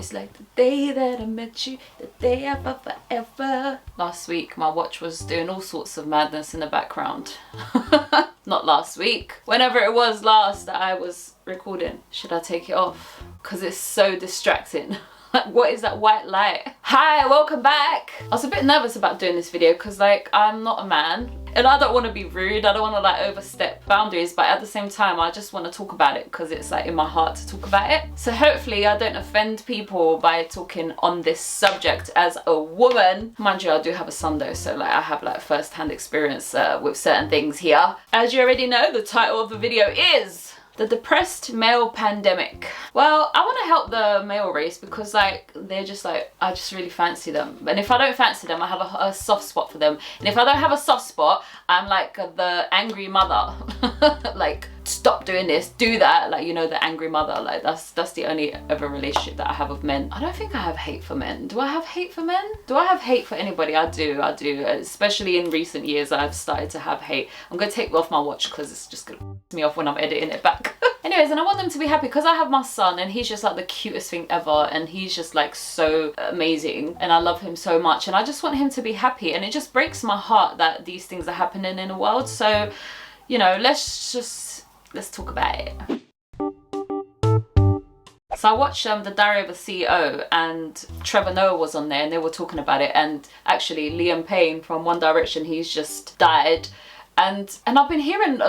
It's like the day that I met you, the day ever forever. Last week my watch was doing all sorts of madness in the background. Not last week. Whenever it was last that I was recording. Should I take it off? Because it's so distracting. Like, what is that white light? Hi, welcome back. I was a bit nervous about doing this video because like I'm not a man and I don't want to be rude. I don't want to like overstep boundaries, but at the same time I just want to talk about it because it's like in my heart to talk about it. So hopefully I don't offend people by talking on this subject as a woman. Mind you, I do have a son though, so like I have like first-hand experience with certain things here. As you already know, the title of the video is the depressed male pandemic. Well, I want to help the male race because like they're just like, I just really fancy them. And if I don't fancy them, I have a soft spot for them. And if I don't have a soft spot, I'm like the angry mother. Like, stop doing this, do that. Like, you know, the angry mother. Like that's the only ever relationship that I have with men. I don't think I have hate for men. Do I have hate for men? Do I have hate for anybody? I do. Especially in recent years, I've started to have hate. I'm gonna take off my watch because it's just gonna piss me off when I'm editing it back. Anyways, and I want them to be happy because I have my son and he's just like the cutest thing ever and he's just like so amazing and I love him so much and I just want him to be happy, and it just breaks my heart that these things are happening in the world. So, you know, let's talk about it. So I watched The Diary of a CEO and Trevor Noah was on there and they were talking about it, and actually Liam Payne from One Direction, he's just died, and I've been hearing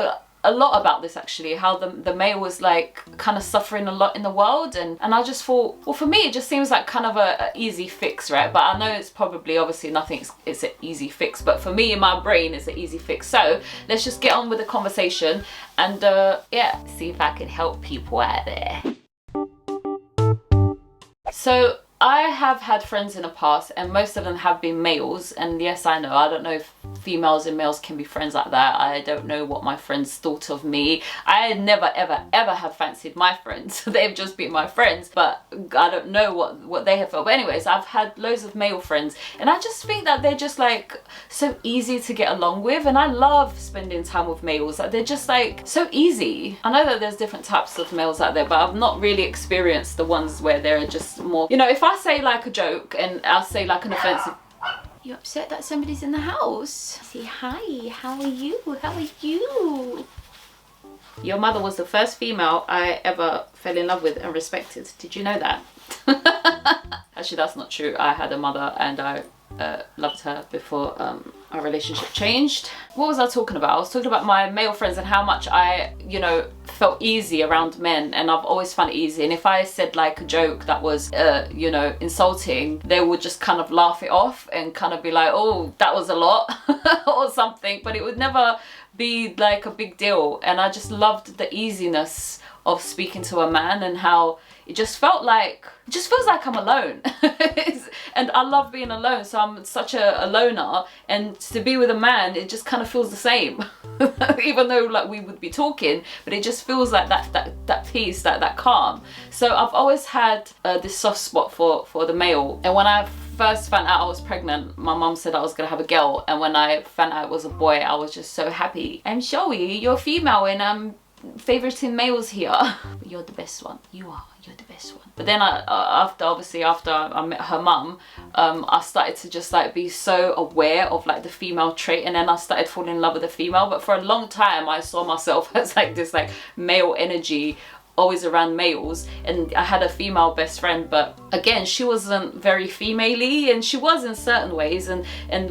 a lot about this actually, how the male was like kind of suffering a lot in the world, and I just thought, well, for me it just seems like kind of a easy fix, right? But I know it's probably obviously nothing, it's an easy fix, but for me in my brain it's an easy fix. So let's just get on with the conversation and yeah, see if I can help people out there. So I have had friends in the past and most of them have been males, and yes, I know, I don't know if females and males can be friends like that. I don't know what my friends thought of me. I never ever have fancied my friends. They've just been my friends, but I don't know what they have felt. But anyways, I've had loads of male friends and I just think that they're just like so easy to get along with, and I love spending time with males. Like, they're just like so easy. I know that there's different types of males out there, but I've not really experienced the ones where they're just more, you know, if I say like a joke and I'll say like an offensive, you upset that somebody's in the house? Say hi, how are you? How are you? Your mother was the first female I ever fell in love with and respected. Did you know that? Actually, that's not true. I had a mother and I loved her before our relationship changed. What was I talking about? I was talking about my male friends and how much I, you know, felt easy around men, and I've always found it easy. And if I said like a joke that was, you know, insulting, they would just kind of laugh it off and kind of be like, oh, that was a lot or something, but it would never be like a big deal. And I just loved the easiness of speaking to a man and how it just felt like, it just feels like I'm alone. And I love being alone, so I'm such a loner, and to be with a man, it just kind of feels the same. Even though like we would be talking, but it just feels like that peace, that calm. So I've always had this soft spot for the male. And when I first found out I was pregnant, my mum said I was gonna have a girl, and when I found out it was a boy, I was just so happy. I'm sorry, you're female and I'm favoriting males here. But you're the best one. You're the best one. But then after I met her mum, I started to just like be so aware of like the female trait, and then I started falling in love with the female. But for a long time I saw myself as like this like male energy, always around males, and I had a female best friend, but again she wasn't very female-y, and she was in certain ways, and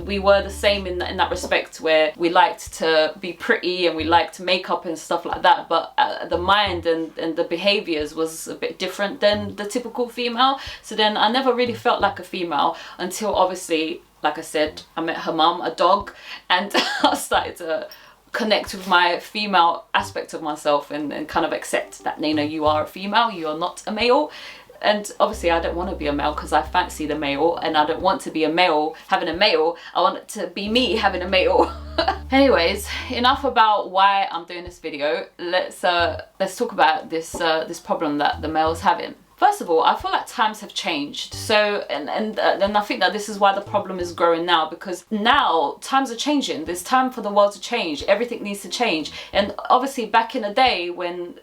we were the same in that respect, where we liked to be pretty and we liked makeup and stuff like that, but the mind and the behaviors was a bit different than the typical female. So then I never really felt like a female until obviously, like I said, I met her mum, a dog, and I started to connect with my female aspect of myself and kind of accept that, Nayna, you are a female, you are not a male. And obviously I don't want to be a male because I fancy the male, and I don't want to be a male having a male. I want it to be me having a male. Anyways, enough about why I'm doing this video. Let's talk about this problem that the male's having. First of all, I feel like times have changed. So, and I think that this is why the problem is growing now, because now times are changing. There's time for the world to change. Everything needs to change. And obviously back in the day when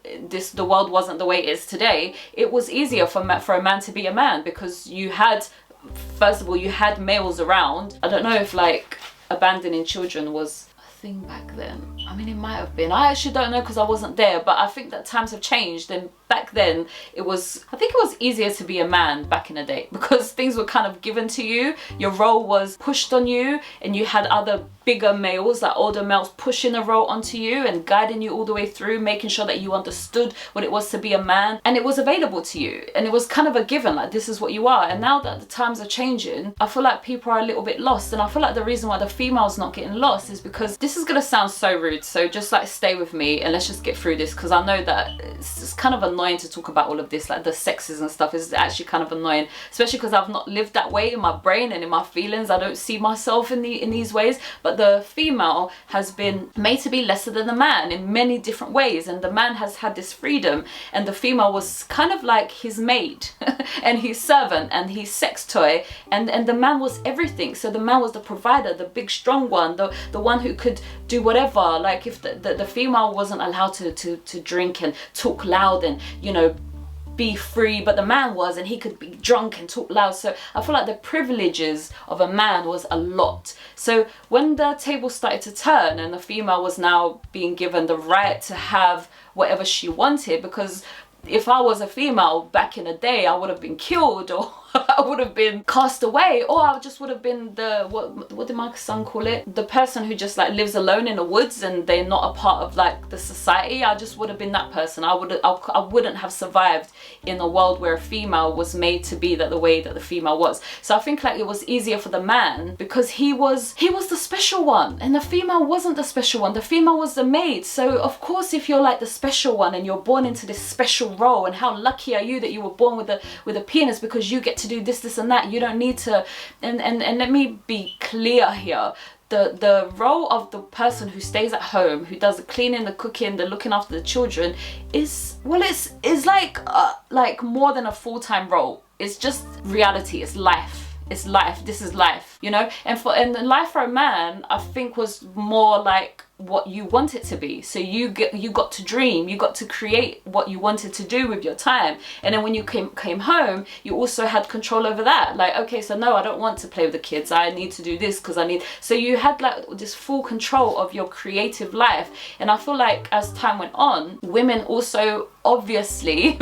the world wasn't the way it is today, it was easier for a man to be a man, because you had, first of all, you had males around. I don't know if like abandoning children was thing back then. I mean, it might have been. I actually don't know because I wasn't there, but I think that times have changed, and back then I think it was easier to be a man back in the day, because things were kind of given to you. Your role was pushed on you, and you had other bigger males, like older males, pushing a role onto you and guiding you all the way through, making sure that you understood what it was to be a man, and it was available to you, and it was kind of a given, like this is what you are. And now that the times are changing, I feel like people are a little bit lost, and I feel like the reason why the female's not getting lost is because, this is gonna sound so rude, so just like stay with me and let's just get through this, because I know that it's kind of annoying to talk about all of this, like the sexes and stuff is actually kind of annoying, especially because I've not lived that way in my brain and in my feelings. I don't see myself in these ways, but the female has been made to be lesser than the man in many different ways, and the man has had this freedom, and the female was kind of like his maid and his servant and his sex toy, and the man was everything. So the man was the provider, the big strong one, the one who could do whatever. Like if the female wasn't allowed to drink and talk loud and, you know, be free, but the man was, and he could be drunk and talk loud. So I feel like the privileges of a man was a lot. So when the table started to turn and the female was now being given the right to have whatever she wanted, because if I was a female back in the day, I would have been killed, or I would have been cast away, or I just would have been the, what did my son call it? The person who just like lives alone in the woods and they're not a part of like the society. I just would have been that person. I wouldn't have survived in a world where a female was made to be the way that the female was. So I think like it was easier for the man because he was the special one, and the female wasn't the special one. The female was the maid. So of course, if you're like the special one and you're born into this special role, and how lucky are you that you were born with a penis, because you get to do this and that. You don't need to, and let me be clear here. The role of the person who stays at home, who does the cleaning, the cooking, the looking after the children is, well, it's like more than a full-time role. It's just reality. It's life. It's life. This is life, you know. And the life for a man, I think, was more like what you want it to be. So you got to dream, you got to create what you wanted to do with your time, and then when you came home, you also had control over that. Like, okay, so no, I don't want to play with the kids, I need to do this because I need. So you had like this full control of your creative life. And I feel like as time went on, women also obviously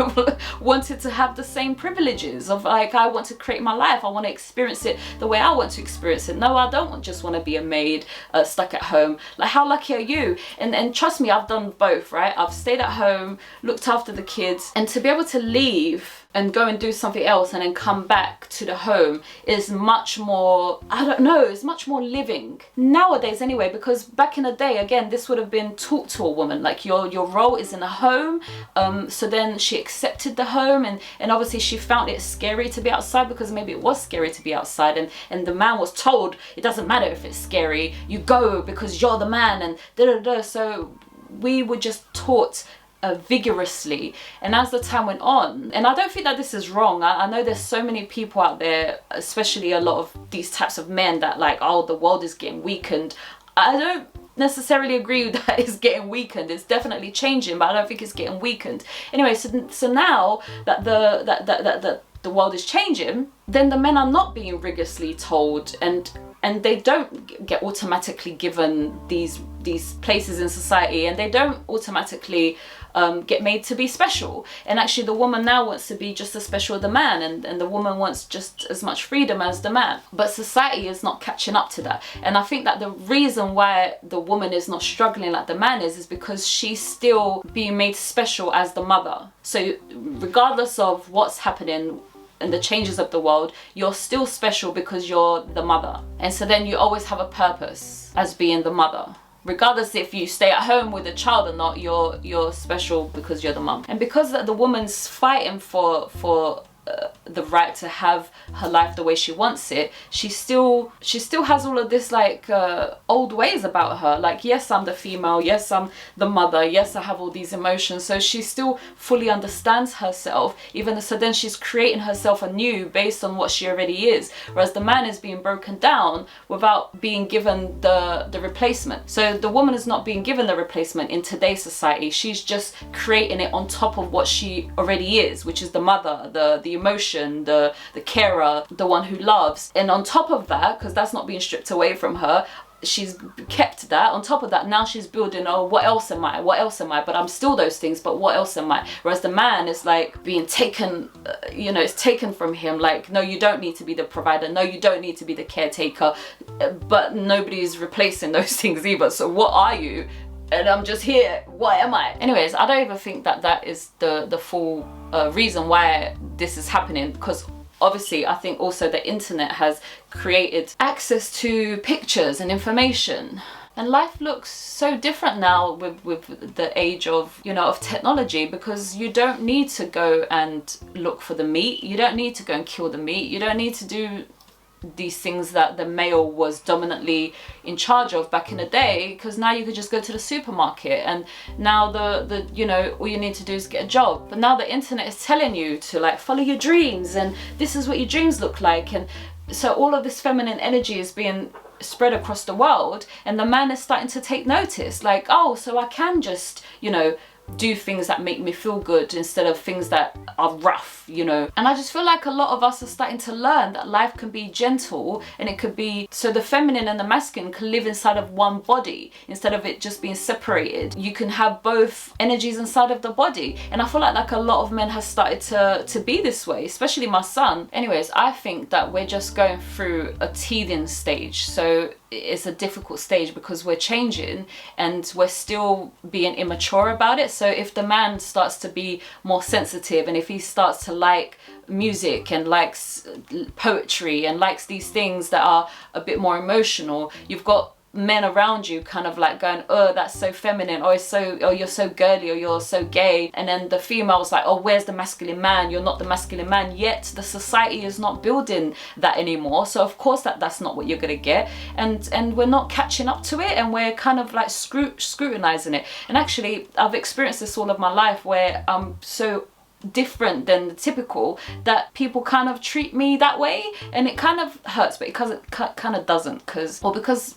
wanted to have the same privileges of like, I want to create my life, I want to experience it the way I want to experience it. No, I don't just want to be a maid stuck at home. Like, how lucky are you? And trust me, I've done both, right? I've stayed at home, looked after the kids, and to be able to leave and go and do something else and then come back to the home is much more, I don't know, it's much more living nowadays anyway, because back in the day, again, this would have been taught to a woman, like your role is in a home. So then she accepted the home, and obviously she found it scary to be outside, because maybe it was scary to be outside, and the man was told it doesn't matter if it's scary, you go because you're the man, and da-da-da. So we were just taught vigorously. And as the time went on, and I don't think that this is wrong, I know there's so many people out there, especially a lot of these types of men, that like, oh, the world is getting weakened. I don't necessarily agree that it's getting weakened. It's definitely changing, but I don't think it's getting weakened. Anyway, so now that the world is changing, then the men are not being rigorously told, and they don't get automatically given these places in society, and they don't automatically get made to be special. And actually the woman now wants to be just as special as the man, and the woman wants just as much freedom as the man. But society is not catching up to that. And I think that the reason why the woman is not struggling like the man is because she's still being made special as the mother. So regardless of what's happening and the changes of the world, you're still special because you're the mother. And so then you always have a purpose as being the mother. Regardless if you stay at home with a child or not, you're special because you're the mum. And because the woman's fighting for the right to have her life the way she wants it, she still has all of this like old ways about her. Like, yes, I'm the female, yes, I'm the mother, yes, I have all these emotions. So she still fully understands herself, even so then she's creating herself anew based on what she already is, whereas the man is being broken down without being given the replacement. So the woman is not being given the replacement in today's society. She's just creating it on top of what she already is, which is the mother, the emotion, the carer, the one who loves. And on top of that, because that's not being stripped away from her, she's kept that. On top of that, now she's building, oh, what else am I, but I'm still those things, but what else am I? Whereas the man is like being taken, it's taken from him. Like, no, you don't need to be the provider, no, you don't need to be the caretaker, but nobody's replacing those things either. So what are you? And I'm just here, what am I? Anyways, I don't even think that is the full reason why this is happening, because obviously I think also the internet has created access to pictures and information, and life looks so different now with the age of of technology, because you don't need to go and look for the meat, you don't need to go and kill the meat, you don't need to do these things that the male was dominantly in charge of back in the day, because now you could just go to the supermarket, and now the all you need to do is get a job. But now the internet is telling you to like follow your dreams, and this is what your dreams look like, and so all of this feminine energy is being spread across the world, and the man is starting to take notice, like, oh, so I can just do things that make me feel good instead of things that are rough, And I just feel like a lot of us are starting to learn that life can be gentle, and it could be, so the feminine and the masculine can live inside of one body instead of it just being separated. You can have both energies inside of the body, and I feel like a lot of men have started to be this way, especially my son. Anyways, I think that we're just going through a teething stage. So it's a difficult stage because we're changing and we're still being immature about it. So if the man starts to be more sensitive, and if he starts to like music and likes poetry and likes these things that are a bit more emotional, you've got men around you kind of like going, oh, that's so feminine, or you're so girly, or you're so gay. And then the female's like, oh, where's the masculine man? You're not the masculine man. Yet the society is not building that anymore, so of course that's not what you're gonna get, and we're not catching up to it, and we're kind of like scrutinizing it. And actually I've experienced this all of my life, where I'm so different than the typical that people kind of treat me that way, and it kind of hurts, but it kind of doesn't, because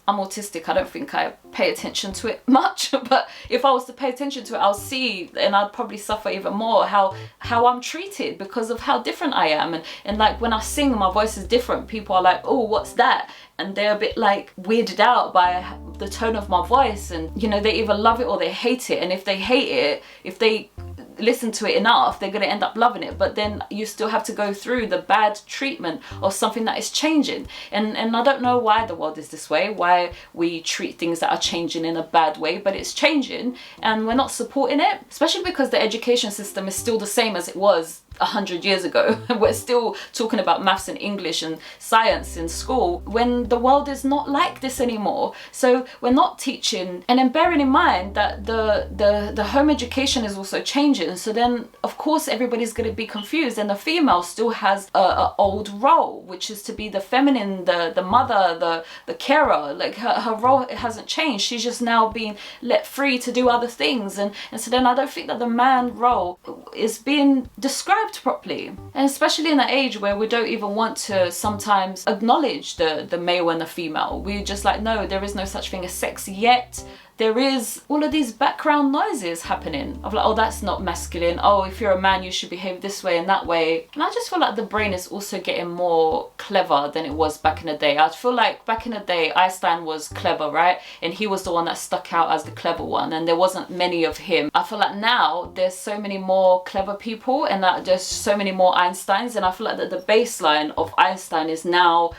I'm autistic, I don't think I pay attention to it much. But if I was to pay attention to it, I'll see, and I'd probably suffer even more how I'm treated because of how different I am. And like when I sing, my voice is different, people are like, oh, what's that? And they're a bit like weirded out by the tone of my voice, and they either love it or they hate it. And if they hate it, if they listen to it enough, they're going to end up loving it. But then you still have to go through the bad treatment of something that is changing. And I don't know why the world is this way, why we treat things that are changing in a bad way, but it's changing and we're not supporting it, especially because the education system is still the same as it was 100 years ago. We're still talking about maths and English and science in school, when the world is not like this anymore. So we're not teaching, and then bearing in mind that the home education is also changing. So then of course everybody's going to be confused, and the female still has a old role, which is to be the feminine, the mother, the carer. Like her role hasn't changed, she's just now being let free to do other things. And so then I don't think that the man role is being described properly, and especially in an age where we don't even want to sometimes acknowledge the male and the female. We're just like, no, there is no such thing as sex, yet there is all of these background noises happening of like, oh, that's not masculine, oh, if you're a man you should behave this way and that way. And I just feel like the brain is also getting more clever than it was back in the day. I feel like back in the day Einstein was clever, right? And he was the one that stuck out as the clever one, and there wasn't many of him. I feel like now there's so many more clever people, and that there's so many more Einsteins, and I feel like that the baseline of Einstein is now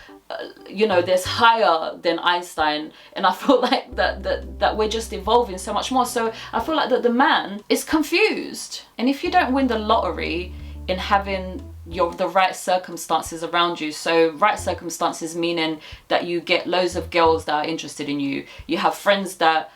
there's higher than Einstein, and I feel like that we're just evolving so much more. So I feel like that the man is confused, and if you don't win the lottery in having the right circumstances around you, so right circumstances meaning that you get loads of girls that are interested in you, you have friends that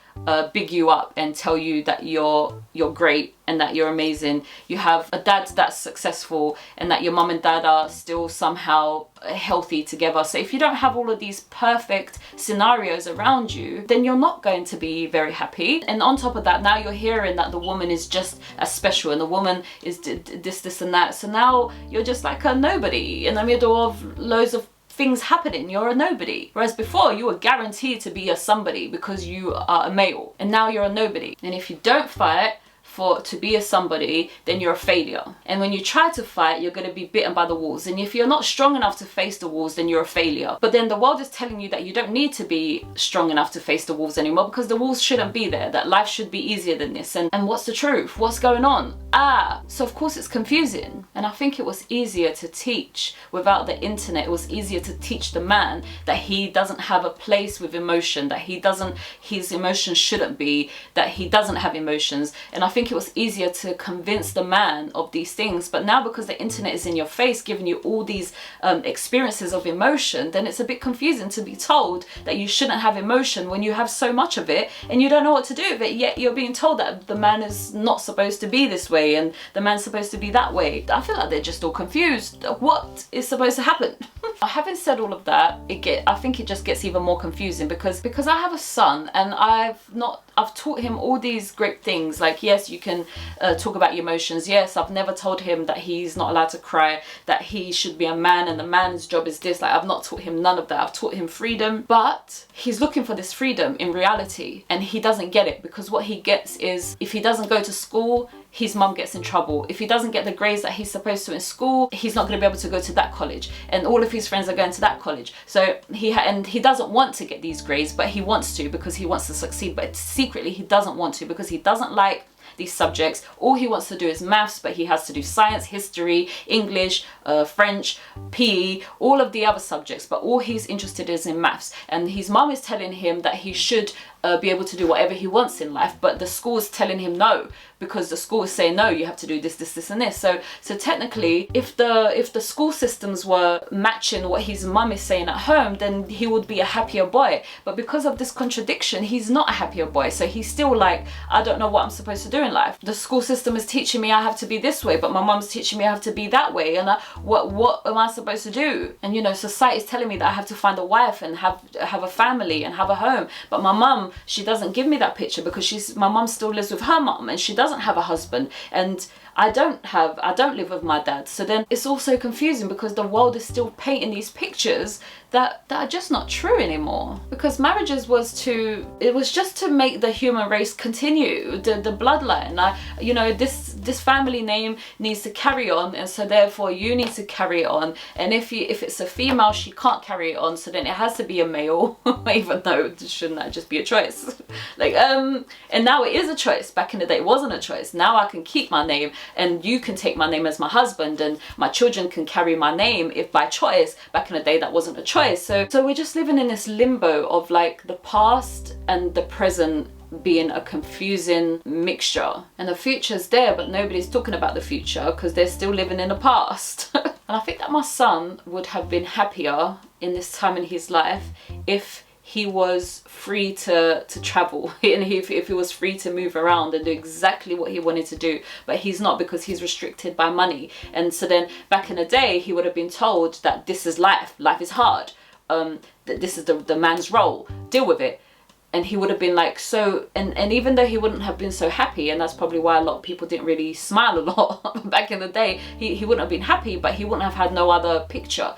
big you up and tell you that you're great and that you're amazing. You have a dad that's successful and that your mum and dad are still somehow healthy together. So if you don't have all of these perfect scenarios around you, then you're not going to be very happy. And on top of that, now you're hearing that the woman is just as special and the woman is this and that. So now you're just like a nobody in the middle of loads of things happening. You're a nobody. Whereas before you were guaranteed to be a somebody because you are a male, and now you're a nobody. And if you don't fight to be a somebody, then you're a failure. And when you try to fight, you're going to be bitten by the walls. And if you're not strong enough to face the walls, then you're a failure. But then the world is telling you that you don't need to be strong enough to face the walls anymore, because the walls shouldn't be there, that life should be easier than this. And what's the truth? What's going on? So of course it's confusing. And I think it was easier to teach without the internet. It was easier to teach the man that he doesn't have a place with emotion, that his emotions shouldn't be, that he doesn't have emotions. And I think it was easier to convince the man of these things. But now, because the internet is in your face giving you all these experiences of emotion, then it's a bit confusing to be told that you shouldn't have emotion when you have so much of it and you don't know what to do with it, yet you're being told that the man is not supposed to be this way and the man's supposed to be that way. I feel like they're just all confused. What is supposed to happen? Having said all of that, I think it just gets even more confusing because I have a son and I've taught him all these great things, like, yes, you can talk about your emotions. Yes, I've never told him that he's not allowed to cry, that he should be a man and the man's job is this. Like, I've not taught him none of that. I've taught him freedom, but he's looking for this freedom in reality and he doesn't get it, because what he gets is, if he doesn't go to school, his mum gets in trouble. If he doesn't get the grades that he's supposed to in school, he's not going to be able to go to that college, and all of his friends are going to that college. So he doesn't want to get these grades, but he wants to because he wants to succeed. But secretly he doesn't want to because he doesn't like these subjects. All he wants to do is maths, but he has to do science, history, English, French, PE, all of the other subjects, but all he's interested is in maths. And his mum is telling him that he should be able to do whatever he wants in life, but the school is telling him no, because the school is saying no, you have to do this, this, this and this. So technically, if the school systems were matching what his mum is saying at home, then he would be a happier boy. But because of this contradiction, he's not a happier boy. So he's still like, I don't know what I'm supposed to do in life. The school system is teaching me I have to be this way, but my mum's teaching me I have to be that way, and what am I supposed to do? And you know, society's telling me that I have to find a wife and have a family and have a home, but my mum, she doesn't give me that picture, because my mum still lives with her mum and she doesn't have a husband, and I don't live with my dad. So then it's also confusing because the world is still painting these pictures that are just not true anymore. Because marriages was just to make the human race continue, the bloodline. You know, this family name needs to carry on, and so therefore you need to carry it on. And if it's a female, she can't carry it on, so then it has to be a male, even though shouldn't that just be a choice? Like, and now it is a choice. Back in the day it wasn't a choice. Now I can keep my name and you can take my name as my husband, and my children can carry my name if by choice. Back in the day that wasn't a choice. So we're just living in this limbo of like the past and the present being a confusing mixture, and the future's there but nobody's talking about the future because they're still living in the past. And I think that my son would have been happier in this time in his life if he was free to travel, and if he was free to move around and do exactly what he wanted to do. But he's not, because he's restricted by money. And so then back in the day he would have been told that this is life is hard, that this is the man's role, deal with it. And he would have been like, so, and even though he wouldn't have been so happy, and that's probably why a lot of people didn't really smile a lot back in the day, he wouldn't have been happy, but he wouldn't have had no other picture.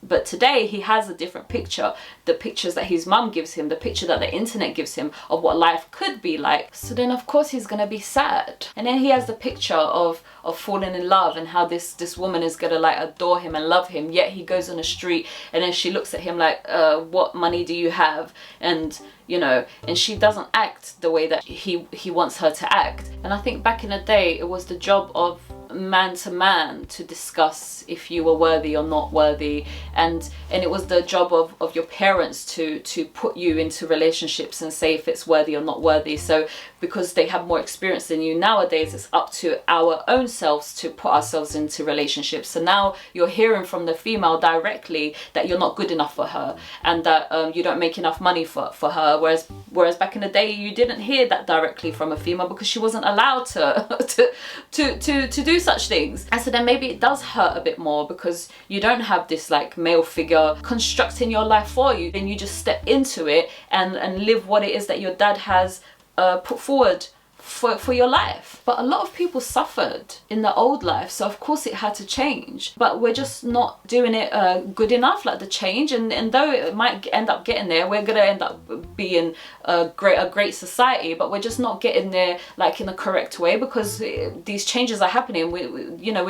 But today he has a different picture, the pictures that his mum gives him, the picture that the internet gives him of what life could be like. So then of course he's gonna be sad. And then he has the picture of falling in love and how this woman is gonna like adore him and love him, yet he goes on the street and then she looks at him like, what money do you have? And you know, and she doesn't act the way that he wants her to act. And I think back in the day it was the job of man to man to discuss if you were worthy or not worthy, and it was the job of your parents to put you into relationships and say if it's worthy or not worthy. So because they have more experience than you, nowadays it's up to our own selves to put ourselves into relationships. So now you're hearing from the female directly that you're not good enough for her, and that you don't make enough money for her, whereas back in the day you didn't hear that directly from a female because she wasn't allowed to do such things. And so then maybe it does hurt a bit more because you don't have this like male figure constructing your life for you. Then you just step into it and live what it is that your dad has put forward for your life. But a lot of people suffered in the old life, so of course it had to change, but we're just not doing it good enough, like the change. And though it might end up getting there, we're gonna end up being a great society, but we're just not getting there like in a correct way, because these changes are happening. We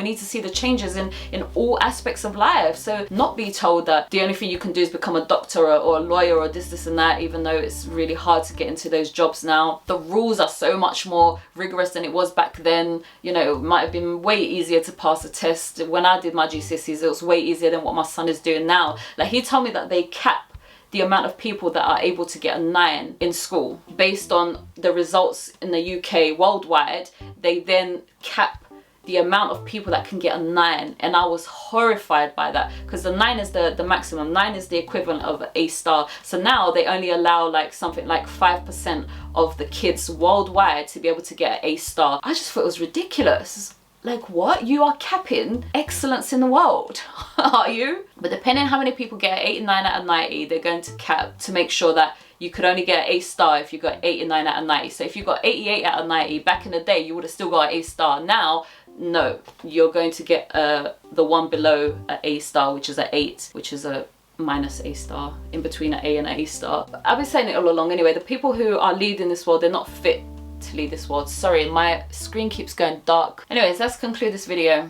need to see the changes in all aspects of life. So not be told that the only thing you can do is become a doctor or a lawyer or this and that, even though it's really hard to get into those jobs now. The rules are so much more rigorous than it was back then. It might have been way easier to pass a test. When I did my GCSEs, it was way easier than what my son is doing now. Like, he told me that they cap the amount of people that are able to get a 9 in school based on the results in the UK. Worldwide, they then cap the amount of people that can get a 9, and I was horrified by that, because the 9 is the maximum. 9 is the equivalent of A star. So now they only allow like something like 5% of the kids worldwide to be able to get an A star. I just thought it was ridiculous. Like, what? You are capping excellence in the world, are you? But depending on how many people get an 89 out of 90, they're going to cap to make sure that you could only get an A star if you got 89 out of 90. So if you got 88 out of 90, back in the day, you would have still got an A star. Now, no, you're going to get the one below an A star, which is an 8, which is a minus A star, in between an A and an A star. But I've been saying it all along anyway, the people who are leading this world, they're not fit to lead this world. Sorry, my screen keeps going dark. Anyways, let's conclude this video.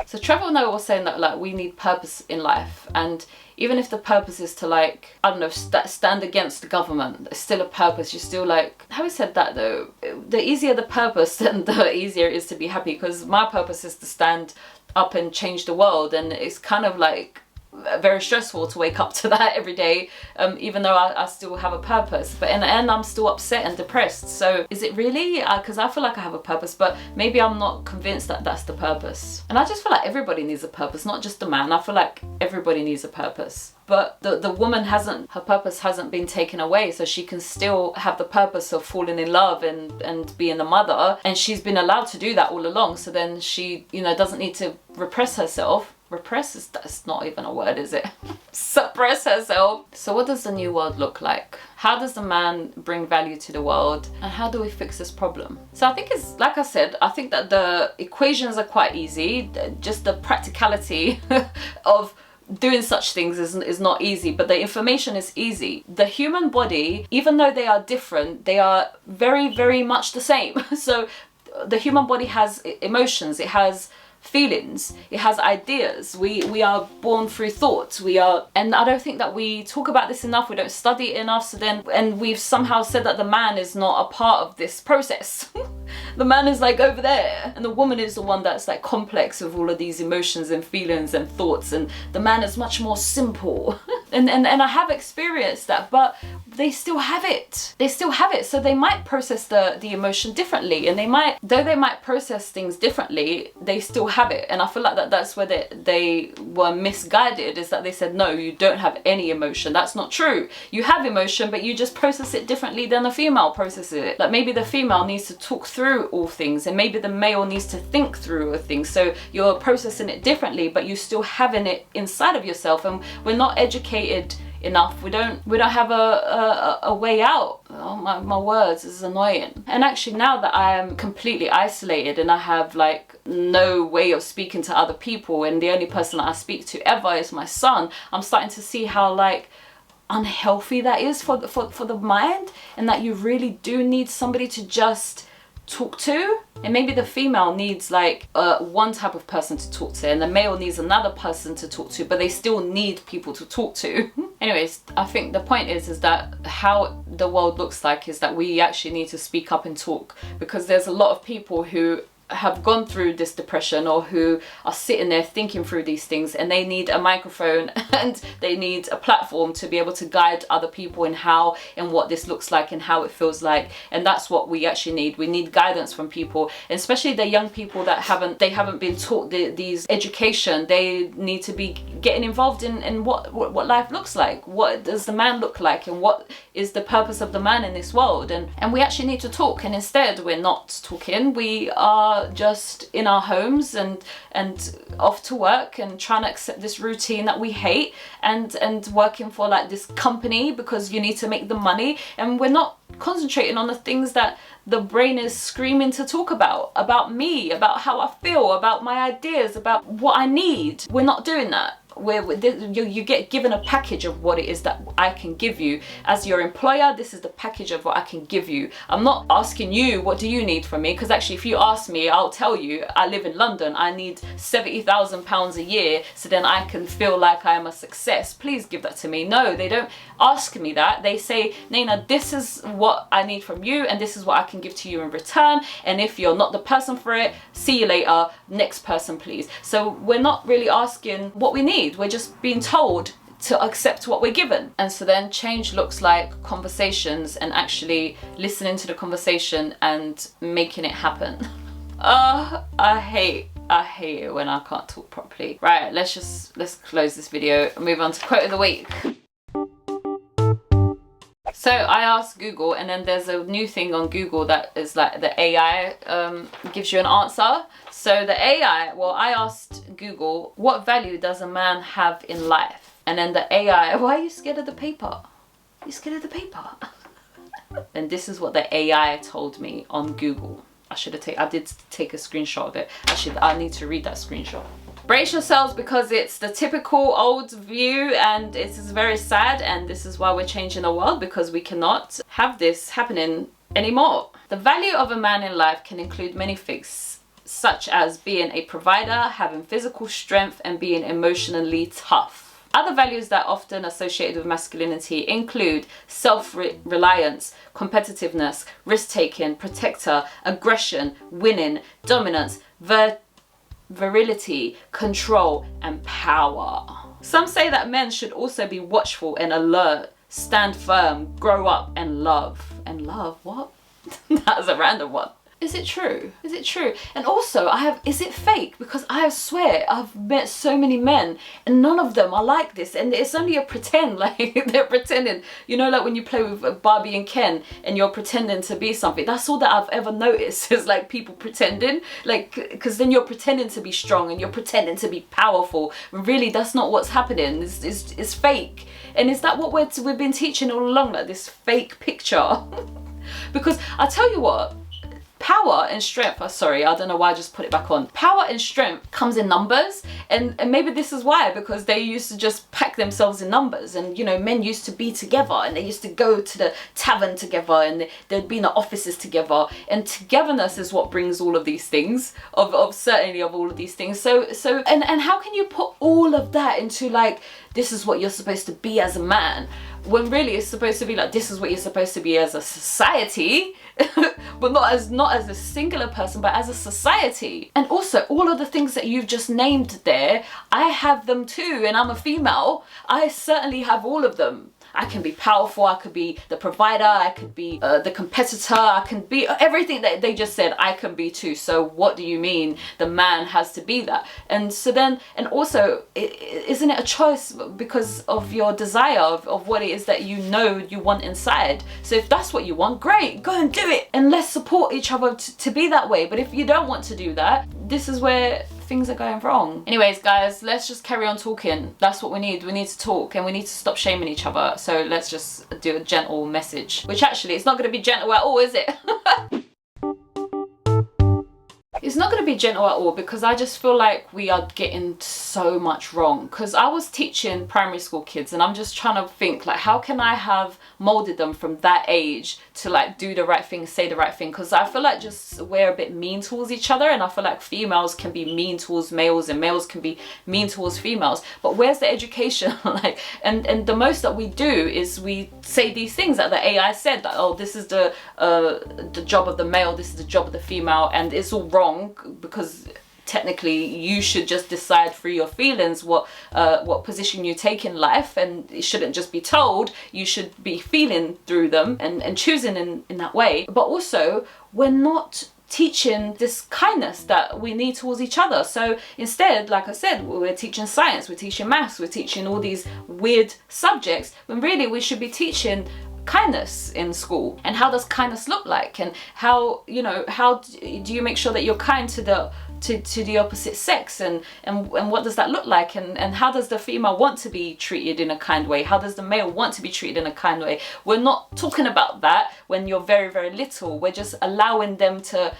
So Trevor Noah was saying that like we need purpose in life, and even if the purpose is to like, I don't know, stand against the government, it's still a purpose. You're still like, how he said that though, the easier the purpose, then the easier it is to be happy, because my purpose is to stand up and change the world, and it's kind of like very stressful to wake up to that every day, even though I still have a purpose. But in the end, I'm still upset and depressed. So is it really? Because I feel like I have a purpose, but maybe I'm not convinced that that's the purpose. And I just feel like everybody needs a purpose, not just the man. I feel like everybody needs a purpose. But the woman her purpose hasn't been taken away, so she can still have the purpose of falling in love and being a mother, and she's been allowed to do that all along. So then she, doesn't need to repress herself. Repress that's not even a word, is it? Suppress herself. So what does the new world look like? How does the man bring value to the world? And how do we fix this problem? So I think it's, like I said, I think that the equations are quite easy. Just the practicality of doing such things is not easy, but the information is easy. The human body, even though they are different, they are very, very much the same. So the human body has emotions, it has feelings, it has ideas. We are born through thoughts. And I don't think that we talk about this enough, we don't study it enough. And we've somehow said that the man is not a part of this process. The man is like over there, and the woman is the one that's like complex with all of these emotions and feelings and thoughts, and the man is much more simple. and I have experienced that, but they still have it. They still have it. So they might process the emotion differently, and though they might process things differently, they still have it. And I feel like that's where they were misguided, is that they said, no, you don't have any emotion. That's not true. You have emotion, but you just process it differently than the female processes it. Like, maybe the female needs to talk through all things, and maybe the male needs to think through all things. So you're processing it differently, but you're still having it inside of yourself. And we're not educated enough. We don't have a way out. Oh, my words, this is annoying. And actually, now that I am completely isolated and I have like no way of speaking to other people, and the only person that I speak to ever is my son, I'm starting to see how like unhealthy that is for the mind, and that you really do need somebody to just talk to. And maybe the female needs like one type of person to talk to, and the male needs another person to talk to, but they still need people to talk to. Anyways, I think the point is that how the world looks like is that we actually need to speak up and talk, because there's a lot of people who have gone through this depression or who are sitting there thinking through these things, and they need a microphone and they need a platform to be able to guide other people in how and what this looks like and how it feels like. And that's what we actually need. We need guidance from people, and especially the young people that haven't been taught these education. They need to be getting involved in what life looks like. What does the man look like, and what is the purpose of the man in this world? And we actually need to talk, and instead we're not talking. We are just in our homes and off to work and trying to accept this routine that we hate, and working for like this company because you need to make the money, and we're not concentrating on the things that the brain is screaming to talk about me, about how I feel, about my ideas, about what I need. We're not doing that. You get given a package of what it is that I can give you. As your employer, this is the package of what I can give you. I'm not asking you, what do you need from me? Because actually, if you ask me, I'll tell you, I live in London. I need £70,000 a year so then I can feel like I am a success. Please give that to me. No, they don't ask me that. They say, Nayna, this is what I need from you, and this is what I can give to you in return. And if you're not the person for it, see you later. Next person, please. So we're not really asking what we need. We're just being told to accept what we're given. And so then change looks like conversations and actually listening to the conversation and making it happen. I hate it when I can't talk properly. Right, let's close this video and move on to quote of the week. So I asked Google, and then there's a new thing on Google that is like the AI gives you an answer. So the AI, well, I asked Google, what value does a man have in life? And then the AI, why are you scared of the paper? You scared of the paper? And this is what the AI told me on Google. I did take a screenshot of it. Actually, I need to read that screenshot. Brace yourselves, because it's the typical old view, and it is very sad, and this is why we're changing the world, because we cannot have this happening anymore. The value of a man in life can include many things, such as being a provider, having physical strength, and being emotionally tough. Other values that are often associated with masculinity include self-reliance, competitiveness, risk-taking, protector, aggression, winning, dominance, virility, control, and power. Some say that men should also be watchful and alert, stand firm, grow up, and love. And love, what? That was a random one. Is it true? Is it true? And also, is it fake? Because I swear, I've met so many men and none of them are like this. And it's only a pretend, like they're pretending. You know, like when you play with Barbie and Ken and you're pretending to be something. That's all that I've ever noticed is like people pretending. Like, because then you're pretending to be strong and you're pretending to be powerful. Really, that's not what's happening. It's fake. And is that what we've been teaching all along? Like this fake picture? Because I tell you what, power and strength, sorry, I don't know why I just put it back on. Power and strength comes in numbers, and maybe this is why, because they used to just pack themselves in numbers, and you know, men used to be together and they used to go to the tavern together and they'd be in the offices together, and togetherness is what brings all of these things, certainly of all of these things. So and how can you put all of that into like, this is what you're supposed to be as a man, when really it's supposed to be like, this is what you're supposed to be as a society, but not as a singular person, but as a society. And also all of the things that you've just named there, I have them too, and I'm a female. I certainly have all of them. I can be powerful, I could be the provider, I could be the competitor, I can be everything that they just said, I can be too. So what do you mean the man has to be that? And so then, and also, isn't it a choice because of your desire of what it is that you know you want inside? So if that's what you want, great, go and do it. And let's support each other to be that way. But if you don't want to do that, this is where things are going wrong. Anyways, guys, let's just carry on talking. That's what we need. We need to talk, and we need to stop shaming each other. So let's just do a gentle message, which actually it's not going to be gentle at all, is it? It's not going to be gentle at all, because I just feel like we are getting so much wrong. Because I was teaching primary school kids, and I'm just trying to think, like, how can I have molded them from that age to like do the right thing, say the right thing? Because I feel like just we're a bit mean towards each other, and I feel like females can be mean towards males and males can be mean towards females. But where's the education? Like, and the most that we do is we say these things that the AI said, that, oh, this is the job of the male, this is the job of the female, and it's all wrong, because technically you should just decide through your feelings what position you take in life, and it shouldn't just be told. You should be feeling through them and choosing in that way. But also, we're not teaching this kindness that we need towards each other. So instead, like I said, we're teaching science, we're teaching maths, we're teaching all these weird subjects, when really we should be teaching kindness in school. And how does kindness look like, and how, you know, how do you make sure that you're kind to the opposite sex, and what does that look like, and how does the female want to be treated in a kind way, how does the male want to be treated in a kind way? We're not talking about that when you're very, very little. We're just allowing them to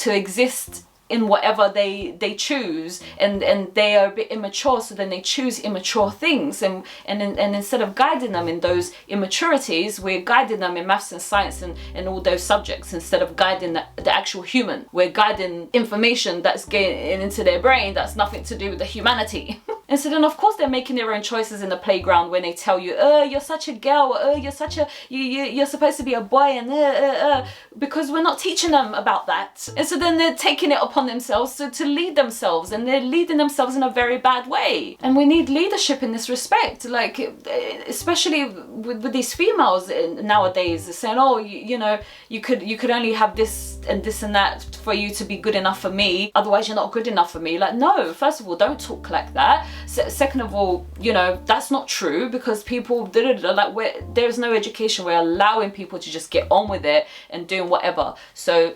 exist in whatever they choose, and they are a bit immature, so then they choose immature things, and instead of guiding them in those immaturities, we're guiding them in maths and science and all those subjects, instead of guiding the actual human. We're guiding information that's getting into their brain that's nothing to do with the humanity. And so then of course they're making their own choices in the playground when they tell you, oh, you're such a girl, oh, you're such a, you're supposed to be a boy, and because we're not teaching them about that. And so then they're taking it upon themselves to lead themselves, and they're leading themselves in a very bad way. And we need leadership in this respect, like especially with these females nowadays saying, oh, you know, you could only have this and this and that for you to be good enough for me, otherwise you're not good enough for me. Like, no, first of all, don't talk like that. Second of all, you know, that's not true, because people like, there's no education. We're allowing people to just get on with it and doing whatever. So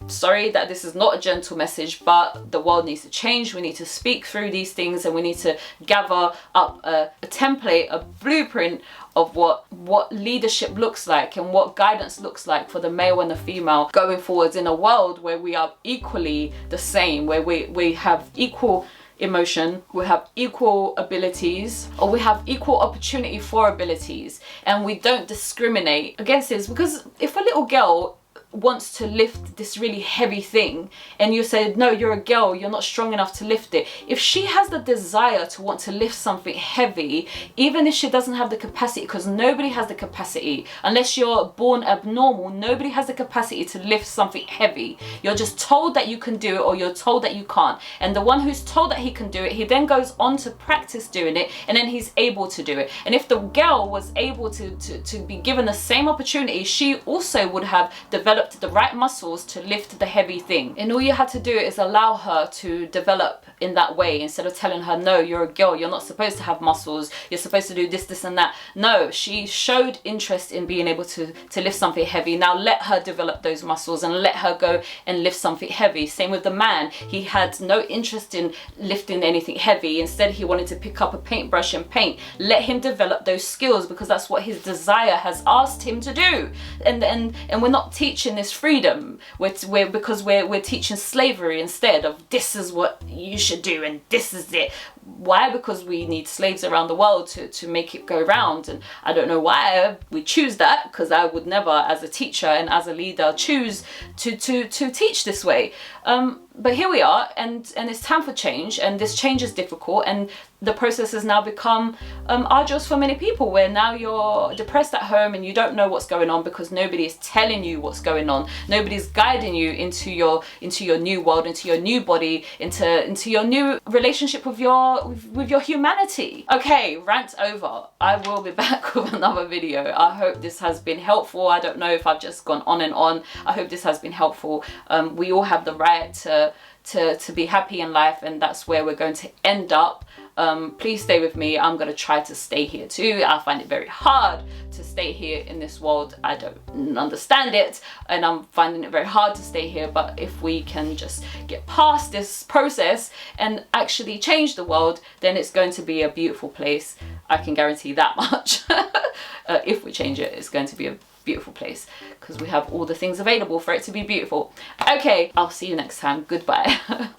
sorry that this is not a gentle message, but the world needs to change. We need to speak through these things, and we need to gather up a template, a blueprint of what leadership looks like and what guidance looks like for the male and the female going forwards in a world where we are equally the same, where we have equal emotion, we have equal abilities, or we have equal opportunity for abilities, and we don't discriminate against this. Because if a little girl wants to lift this really heavy thing, and you say, no, you're a girl, you're not strong enough to lift it. If she has the desire to want to lift something heavy, even if she doesn't have the capacity, because nobody has the capacity, unless you're born abnormal, nobody has the capacity to lift something heavy. You're just told that you can do it, or you're told that you can't. And the one who's told that he can do it, he then goes on to practice doing it, and then he's able to do it. And if the girl was able to be given the same opportunity, she also would have developed the right muscles to lift the heavy thing. And all you had to do is allow her to develop in that way, instead of telling her, no, you're a girl, you're not supposed to have muscles, you're supposed to do this and that. No, she showed interest in being able to lift something heavy. Now let her develop those muscles and let her go and lift something heavy. Same with the man. He had no interest in lifting anything heavy. Instead, he wanted to pick up a paintbrush and paint. Let him develop those skills, because that's what his desire has asked him to do. And we're not teaching this freedom, because we're teaching slavery instead of, this is what you should do and this is it. Why? Because we need slaves around the world to make it go round. And I don't know why we choose that, because I would never, as a teacher and as a leader, choose to teach this way. But here we are, and it's time for change, and this change is difficult, and the process has now become arduous for many people, where now you're depressed at home and you don't know what's going on, because nobody is telling you what's going on. Nobody's guiding you into your new world, into your new body, into your new relationship with your humanity. Okay, rant over. I will be back with another video. I hope this has been helpful. I don't know if I've just gone on and on. I hope this has been helpful. We all have the right to be happy in life, and that's where we're going to end up. Please stay with me. I'm going to try to stay here too. I find it very hard to stay here in this world. I don't understand it, and I'm finding it very hard to stay here. But if we can just get past this process and actually change the world, then it's going to be a beautiful place. I can guarantee that much. If we change it, it's going to be a beautiful place because we have all the things available for it to be beautiful. Okay, I'll see you next time. Goodbye.